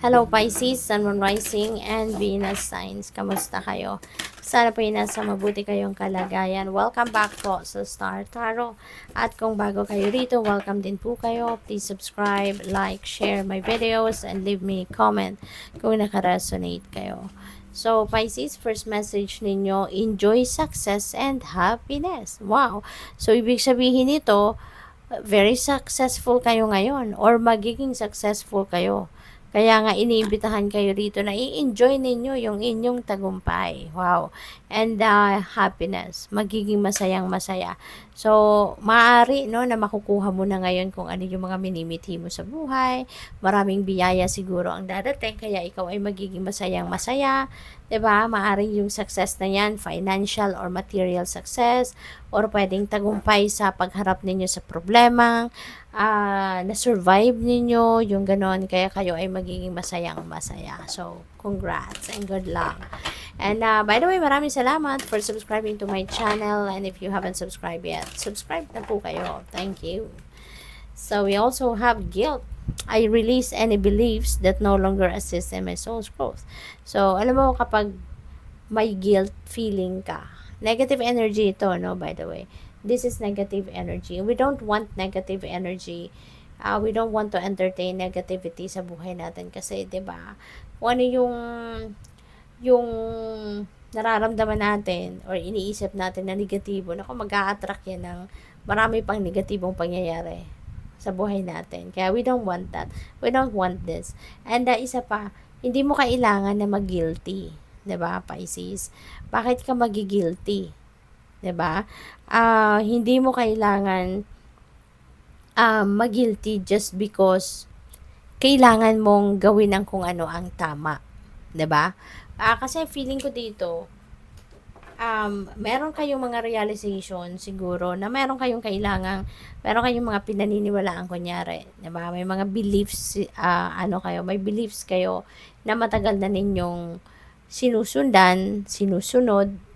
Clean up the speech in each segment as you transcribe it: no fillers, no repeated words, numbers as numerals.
Hello Pisces, Sun, Moon Rising, and Venus signs. Kamusta kayo? Sana po nasa mabuti kayong kalagayan. Welcome back po sa Star Tarot. At kung bago kayo rito, welcome din po kayo. Please subscribe, like, share my videos, and leave me a comment kung nakaresonate kayo. So, Pisces, first message ninyo, enjoy success and happiness. Wow! So, ibig sabihin nito, very successful kayo ngayon or magiging successful kayo. Kaya nga iniimbitahan kayo rito na i-enjoy ninyo yung inyong tagumpay. Wow. And happiness. Magiging masayang masaya. So, maaari no, na makukuha mo na ngayon kung ano yung mga minimithi mo sa buhay. Maraming biyaya siguro ang dadating. Kaya ikaw ay magiging masayang masaya. 'Di ba? Maaring yung success na yan, financial or material success. Or pwedeng tagumpay sa pagharap ninyo sa problema. Na-survive ninyo, yung ganon, kaya kayo ay magiging masayang masaya. So, congrats and good luck. And by the way, maraming salamat for subscribing to my channel. And if you haven't subscribed yet, subscribe na po kayo. Thank you. So, we also have guilt. I release any beliefs that no longer assist in my soul's growth. So, alam mo, kapag may guilt feeling ka, negative energy ito, no, by the way. This is negative energy. We don't want negative energy. We don't want to entertain negativity sa buhay natin kasi, 'di ba? Kung ano yung nararamdaman natin or iniisip natin na negatibo, naku, mag-a-attract yan ng marami pang negatibong pangyayari sa buhay natin. Kaya we don't want that. We don't want this. And isa pa, hindi mo kailangan na mag-guilty. 'Di ba, Pisces? Bakit ka magi-guilty? 'Di ba? Hindi mo kailangan mag-guilty just because kailangan mong gawin ng kung ano ang tama. 'Di ba? Kasi feeling ko dito, meron kayong mga realization siguro na meron kayong mga pinaniniwalaan kunyari, 'di ba? May mga beliefs may beliefs kayo na matagal na ninyong sinusunod,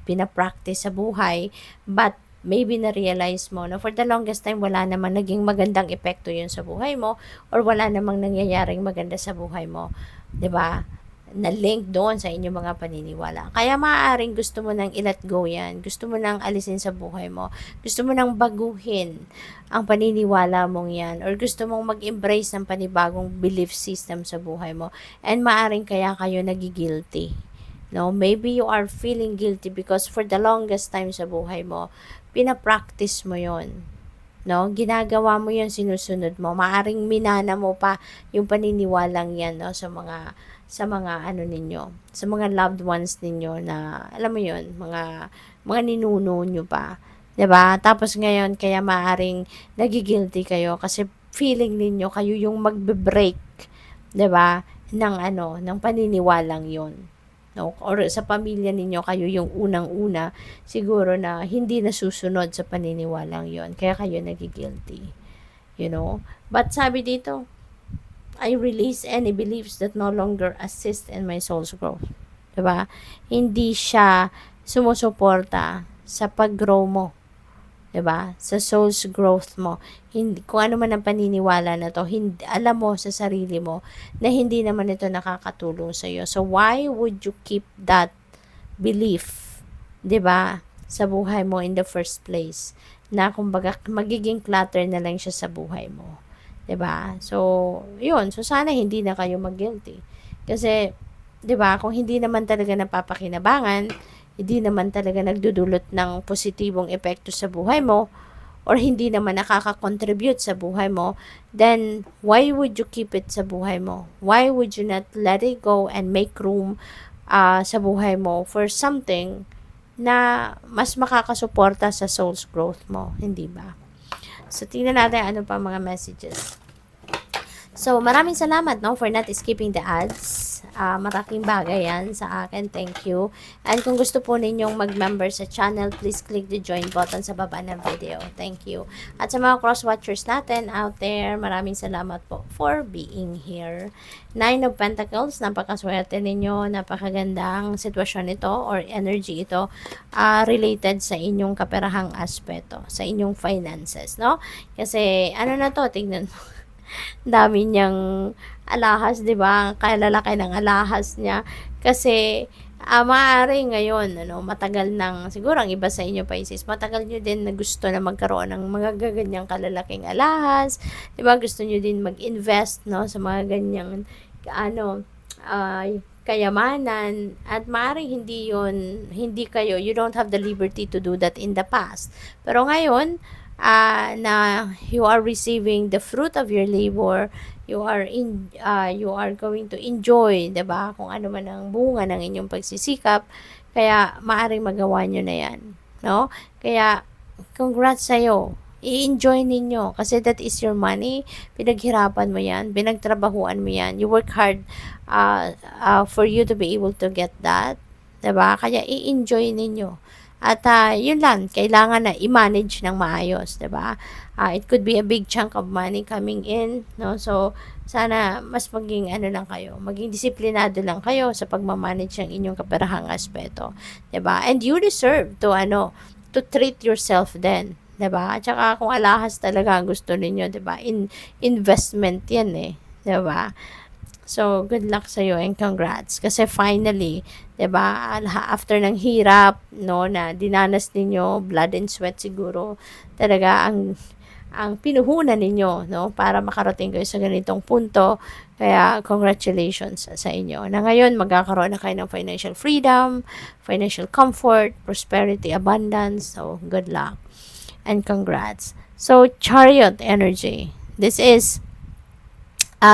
pina-practice sa buhay, but maybe na-realize mo na for the longest time wala namang naging magandang epekto yun sa buhay mo or wala namang nangyayaring maganda sa buhay mo. 'Di ba? Na-link doon sa inyong mga paniniwala. Kaya maaaring gusto mo nang i-let go yan. Gusto mo nang alisin sa buhay mo. Gusto mo nang baguhin ang paniniwala mong yan. Or gusto mong mag-embrace ng panibagong belief system sa buhay mo. And maaaring kaya kayo nagigilty. No, maybe you are feeling guilty because for the longest time sa buhay mo, pina-practice mo 'yon. No, ginagawa mo 'yon, sinusunod mo. Maaring minana mo pa yung paniniwalang 'yan, no, sa mga ano ninyo, sa mga loved ones ninyo na alam mo 'yon, mga ninuno nyo pa, 'di ba? Tapos ngayon kaya maaring nagigilty kayo kasi feeling ninyo kayo yung magbe-break, 'di ba? Ng paniniwalang 'yon. No? Or sa pamilya ninyo, kayo yung unang-una siguro na hindi nasusunod sa paniniwalang yon. Kaya kayo nagigilty. You know? But sabi dito, I release any beliefs that no longer assist in my soul's growth. Diba? Hindi siya sumusuporta sa pag-grow mo. 'Di ba? Sa soul's growth mo. Hindi, kung ano man ang paniniwala na to, hindi, alam mo sa sarili mo na hindi naman ito nakakatulong sa iyo. So why would you keep that belief, 'di ba, sa buhay mo in the first place? Na kumbaga magiging clutter na lang siya sa buhay mo. 'Di ba? So, 'yun. So sana hindi na kayo mag-guilty. Kasi 'di ba, kung hindi naman talaga napapakinabangan, hindi naman talaga nagdudulot ng positibong epekto sa buhay mo, or hindi naman nakaka-contribute sa buhay mo, then why would you keep it sa buhay mo? Why would you not let it go and make room sa buhay mo for something na mas makakasuporta sa soul's growth mo, hindi ba? So, tingnan natin ano pa mga messages. So, maraming salamat, no, for not skipping the ads. Malaking bagay yan sa akin. Thank you. And kung gusto po ninyong mag-member sa channel, please click the join button sa baba ng video. Thank you. At sa mga cross-watchers natin out there, maraming salamat po for being here. Nine of Pentacles, napakaswerte ninyo, napakagandang sitwasyon ito or energy ito related sa inyong kaperahang aspeto, sa inyong finances, no? Kasi, ano na to, tignan mo. Dami niyang alahas, 'di ba? Kalalaki ng alahas niya. Kasi, maaari ngayon ano, matagal ng siguro ang iba sa inyo Pisces, matagal niyo din na gusto na magkaroon ng mga ganiyang kalalaking alahas, 'di ba? Gusto niyo din mag-invest 'no, sa mga ganiyang ano, kayamanan at maaaring hindi kayo you don't have the liberty to do that in the past. Pero ngayon, na you are receiving the fruit of your labor, you are going to enjoy, 'di ba? Kung ano man ang bunga ng inyong pagsisikap, kaya maaring magawa niyo na 'yan, no? Kaya congrats sa'yo. I-enjoy ninyo kasi that is your money. Pinaghirapan mo 'yan, pinagtrabahuan mo 'yan. You work hard for you to be able to get that, 'di ba? Kaya i-enjoy ninyo. At yun lang, kailangan na i-manage ng maayos, 'di ba? It could be a big chunk of money coming in, no? So, sana mas maging ano lang kayo, maging disiplinado lang kayo sa pagma-manage ng inyong kaperahang aspeto, 'di ba? And you deserve to treat yourself then, 'di ba? At saka kung alahas talaga ang gusto ninyo, 'di ba? Investment 'yan eh, 'di ba? So, good luck sa iyo and congrats. Kasi finally, 'di ba, after ng hirap, no, na dinanas ninyo, blood and sweat siguro, talaga ang pinuhunan ninyo, no, para makarating kayo sa ganitong punto. Kaya, congratulations sa inyo. Na ngayon, magkakaroon na kayo ng financial freedom, financial comfort, prosperity, abundance. So, good luck and congrats. So, chariot energy. This is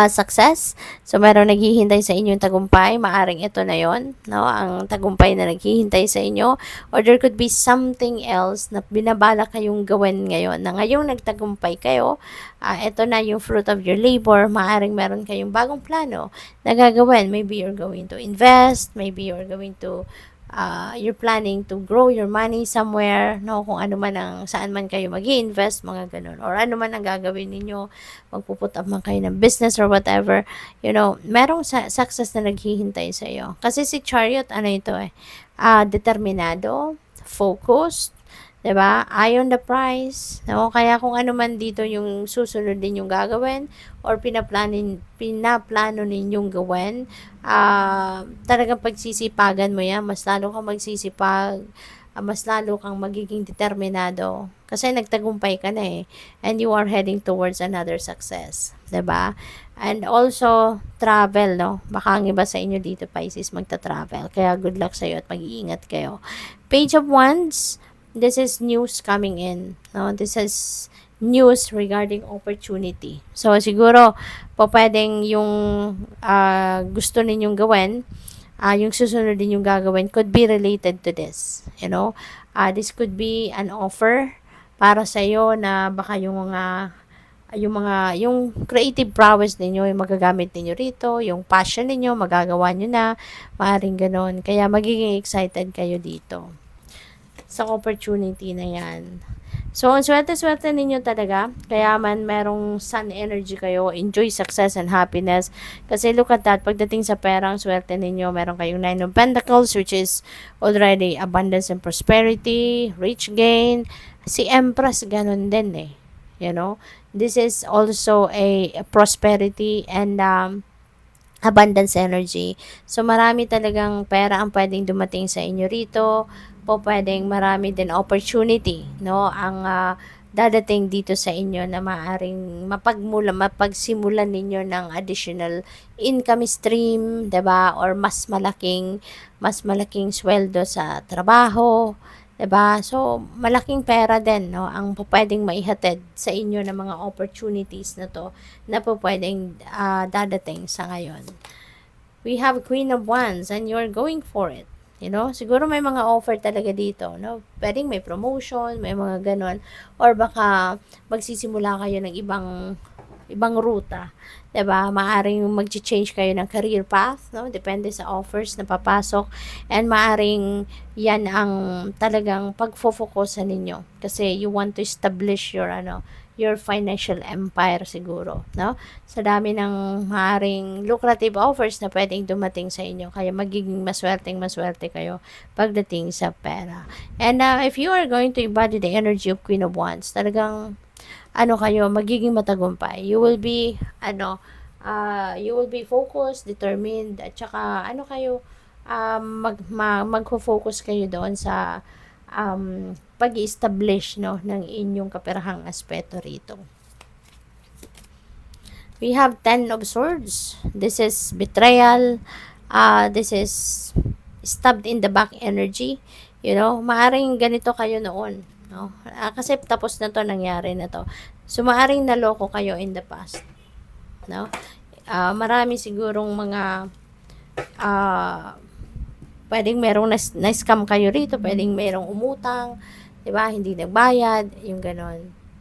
success. So, meron naghihintay sa inyong tagumpay. Maaring ito na yon, no? Ang tagumpay na naghihintay sa inyo. Or there could be something else na binabala kayong gawin ngayon. Na ngayong nagtagumpay kayo, ito na yung fruit of your labor. Maaring meron kayong bagong plano na gagawin. Maybe you're going to invest. Maybe you're going to you're planning to grow your money somewhere, no? Kung ano man saan man kayo mag-i-invest, mga ganun. Or ano man ang gagawin ninyo, magpuput up man kayo ng business or whatever, merong success na naghihintay sa iyo. Kasi si Chariot, ano ito determinado, focused, 'di ba? Eye on the prize, no? Kaya kung ano man dito yung susunod din yung gagawin or pinaplano ninyong gawin, talagang pagsisipagan mo 'yan, mas lalo kang magsisipag, mas lalo kang magiging determinado kasi nagtagumpay ka na eh, and you are heading towards another success, 'di ba? And also travel, no? Baka ang iba sa inyo dito Pisces magta-travel. Kaya good luck sa iyo at mag-iingat kayo. Page of Wands, this is news coming in, no? This is news regarding opportunity. So, siguro, pwedeng yung gusto ninyong gawin, yung susunod din yung gagawin could be related to this, this could be an offer para sa iyo na baka yung creative prowess ninyo, yung magagamit ninyo rito, yung passion ninyo, magagawa nyo na, maaaring ganon. Kaya magiging excited kayo dito sa opportunity na yan. So, ang swerte-swerte ninyo talaga. Kaya man merong sun energy kayo, enjoy success and happiness. Kasi look at that, pagdating sa perang swerte ninyo, meron kayong 9 of Pentacles, which is already abundance and prosperity, rich gain. Si Empress, ganun din eh. This is also a prosperity and abundance energy. So, marami talagang pera ang pwedeng dumating sa inyo rito. Pwedeng marami din opportunity, no? Ang dadating dito sa inyo na maaring mapagsimulan ninyo ng additional income stream, 'di ba? Or mas malaking sweldo sa trabaho, 'di ba? So, malaking pera din, no, ang pwedeng maihatid sa inyo ng mga opportunities na to na pwedeng dadating sa ngayon. We have Queen of Wands and you're going for it. Siguro may mga offer talaga dito, no? Pwedeng may promotion, may mga ganon. Or baka magsisimula kayo ng ibang ruta, 'di ba? Maaring magche-change kayo ng career path, no? Depende sa offers na papasok, and maaring 'yan ang talagang pagfo-focusan ninyo kasi you want to establish your financial empire siguro, no? Sa dami ng maaring lucrative offers na pwedeng dumating sa inyo, kaya magiging maswerte kayo pagdating sa pera. And if you are going to embody the energy of Queen of Wands, talagang ano kayo, magiging matagumpay. You will be focused, determined, at saka ano kayo, magfo-focus kayo doon sa pag-i-establish, no, ng inyong kaperahang aspeto rito. We have 10 of swords. This is betrayal. This is stabbed in the back energy. You know, maaring ganito kayo noon. No? Kasi tapos na to, nangyari na to. So, maaring naloko kayo in the past. No? Marami sigurong mga pwedeng merong na-scam kayo rito, pwedeng merong umutang, 'di ba? Hindi nagbayad, yung ganon.